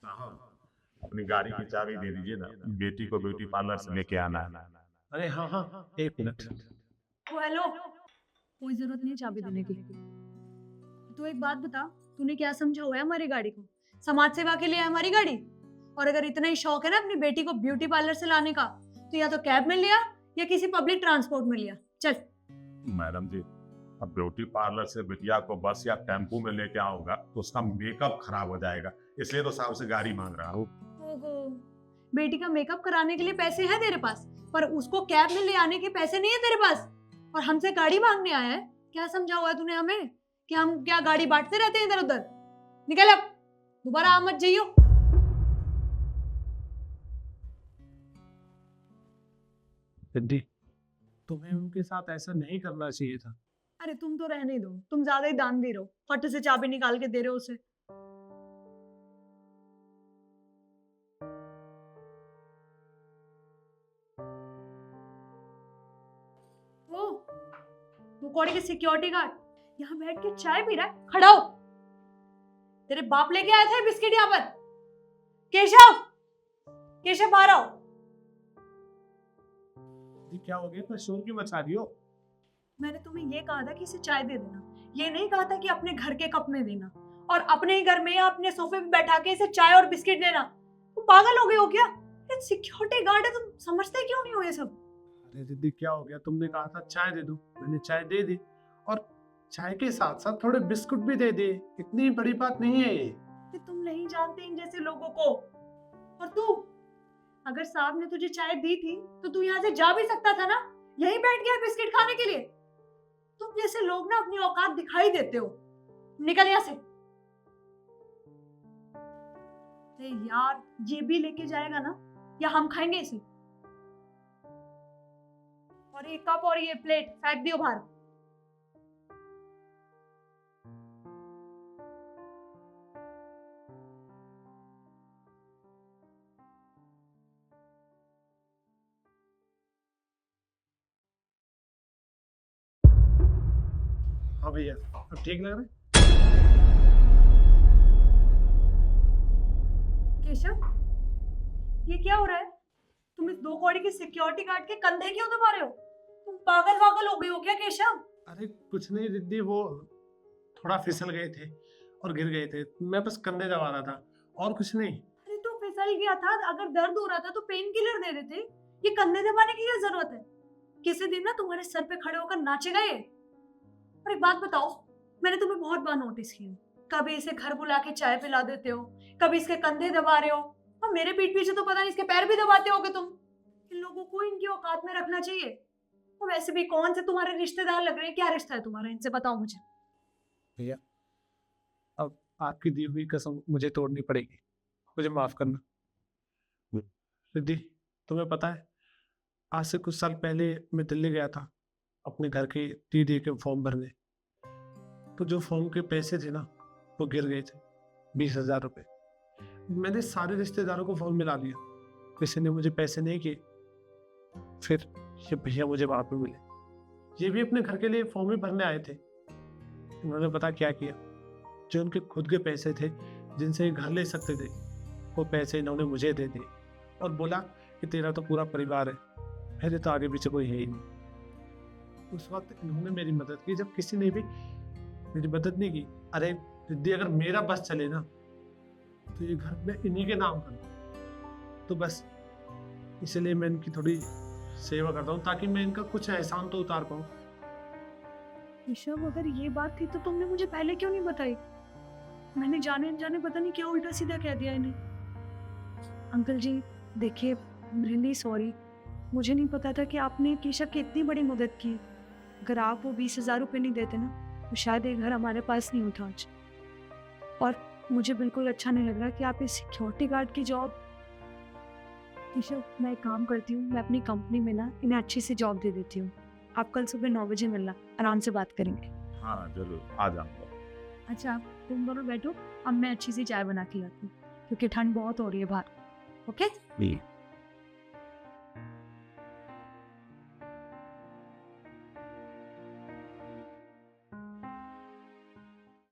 साहब अपनी गाड़ी की चाबी दे दीजिए ना, बेटी को ब्यूटी पार्लर से लेके आना है। अरे हाँ हाँ, एक मिनट। ओ हेलो, कोई जरूरत नहीं है चाबी देने की। तू एक बात बता, तूने क्या समझा हुआ है हमारी गाड़ी को? समाज सेवा के लिए है हमारी गाड़ी। और अगर इतना ही शौक है ना अपनी बेटी को ब्यूटी पार्लर से लाने का, तो या तो कैब में लिया या किसी पब्लिक ट्रांसपोर्ट में लिया। चल। मैडम जी, अब ब्यूटी पार्लर से बिटिया को बस या टेम्पू में लेके आऊंगा तो उसका मेकअप खराब हो जाएगा, इसलिए तो साहब से गाड़ी मांग रहा हूँ। ओहो, बेटी का मेकअप कराने के लिए पैसे हैं तेरे पास, पर उसको कैब में ले आने के पैसे नहीं है तेरे पास, और हमसे गाड़ी मांगने आया है। क्या समझा हुआ है तूने हमें कि हम क्या गाड़ी बांटते रहते हैं इधर उधर? निकल अब, दोबारा आ मत जाइयो। सिद्धि, तुम्हें उनके साथ ऐसा नहीं करना चाहिए था। अरे तुम तो रहने दो, तुम ज्यादा ही दान दे रहे हो, फट से चाबी निकाल के दे रहे हो उसे। ओ, वो कौड़ी के सिक्योरिटी गार्ड यहाँ बैठ के चाय पी रहा है। खड़ा हो, तेरे बाप लेके आया था बिस्किट यहाँ पर। केशव, केशव बाहर आओ। क्या हो गया, इतना शोर क्यों मचा रही हो? मैंने तुम्हें ये कहा था कि इसे चाय दे देना, ये नहीं कहा था कि अपने घर के कप में देना, और अपने ही घर में या अपने सोफे पे बैठा के इसे चाय और बिस्किट देना। तुम पागल हो गए हो क्या? ये सिक्योरिटी गार्ड है, तुम समझते क्यों नहीं हो ये सब? अरे दीदी, क्या हो गया? तुमने कहा था चाय दे दो, मैंने चाय दे दी, और चाय के साथ साथ थोड़े बिस्कुट भी दे दे। इतनी बड़ी बात नहीं है ये। तुम नहीं जानते इन जैसे लोगों को। और तू, अगर साहब ने तुझे चाय दी थी तो तू यहाँ से जा भी सकता था ना, यहीं बैठ गया बिस्किट खाने के लिए। तुम जैसे लोग ना अपनी औकात दिखाई देते हो। निकल यहाँ से। यार, ये भी लेके जाएगा ना, या हम खाएंगे इसे? और ये कप और ये प्लेट फेंक दियो बाहर। हाँ भैया, अब ठीक लग रहा है? केशव, ये क्या हो रहा है? तुम इस दो कौड़ी के सिक्योरिटी गार्ड के कंधे क्यों दबा रहे हो? तुम पागल वागल हो गए हो क्या केशव? अरे कुछ नहीं दीदी, वो थोड़ा फिसल गए थे और गिर गए थे, मैं बस कंधे दबा रहा था, और कुछ नहीं। अरे तू फिसल गया था, अगर दर्द हो रहा था तो पेन किलर दे देते। ये कंधे दबाने की क्या जरूरत है? किसी दिन ना तुम्हारे सर पे खड़े होकर नाचेगा ये। और एक बात बताओ, मैंने तुम्हें बहुत बार नोटिस किया, कभी इसे घर बुला के चाय पिला देते हो, कभी इसके कंधे दबा रहे हो, और मेरे पीठ पीछे तो पता नहीं इसके पैर भी दबाते होगे तुम। इन लोगों को इनकी औकात में रखना चाहिए। और वैसे भी कौन से तुम्हारे रिश्तेदार लग रहे हैं? क्या रिश्ता है तुम्हारा इनसे, बताओ मुझे। भैया, अब आपकी दी हुई कसम मुझे तोड़नी पड़ेगी, मुझे माफ करना। दीदी, तुम्हें पता है, आज से कुछ साल पहले मैं दिल्ली गया था अपने घर के टीडी के फॉर्म भरने। तो जो फॉर्म के पैसे थे ना, वो गिर गए थे, 20,000 रुपये। मैंने सारे रिश्तेदारों को फॉर्म मिला दिया, किसी ने मुझे पैसे नहीं किए। फिर ये भैया मुझे वहाँ पे मिले, ये भी अपने घर के लिए फॉर्म ही भरने आए थे। उन्होंने पता क्या किया, जो उनके खुद के पैसे थे जिनसे ये घर ले सकते थे, वो पैसे इन्होंने मुझे दे दिए और बोला कि तेरा तो पूरा परिवार है, मेरे तो आगे पीछे कोई है ही नहीं। उस वक्त इन्होंने मेरी मदद की जब किसी ने भी मेरी मदद नहीं की। अरे दीदी, अगर मेरा बस चले ना तो ये घर में इन्हीं के नाम करूँ, तो बस इसलिए मैं इनकी थोड़ी सेवा करता हूँ, ताकि मैं इनका कुछ एहसान तो उतार पाऊँ। ऋषभ, अगर ये बात थी तो तुमने मुझे पहले क्यों नहीं बताई? मैंने जाने अनजाने पता नहीं क्या उल्टा सीधा कह दिया इन्हें। अंकल जी देखिए, रियली सॉरी, मुझे नहीं पता था कि आपने केशव की इतनी बड़ी मदद की। अगर आप वो 20,000 रुपये नहीं देते ना, तो शायद ये घर हमारे पास नहीं होता आज। और मुझे बिल्कुल अच्छा नहीं लग रहा कि आप इस सिक्योरिटी गार्ड की जॉब। केशव, मैं एक काम करती हूँ, मैं अपनी कंपनी में ना इन्हें अच्छी सी जॉब दे देती हूँ। आप कल सुबह 9 बजे मिलना, आराम से बात करेंगे। हाँ जरूर, आ जाऊंगा। अच्छा, तुम दोनों बैठो, अब मैं अच्छी सी चाय बना के लाती हूँ, क्योंकि ठंड बहुत हो रही है बाहर। ओके?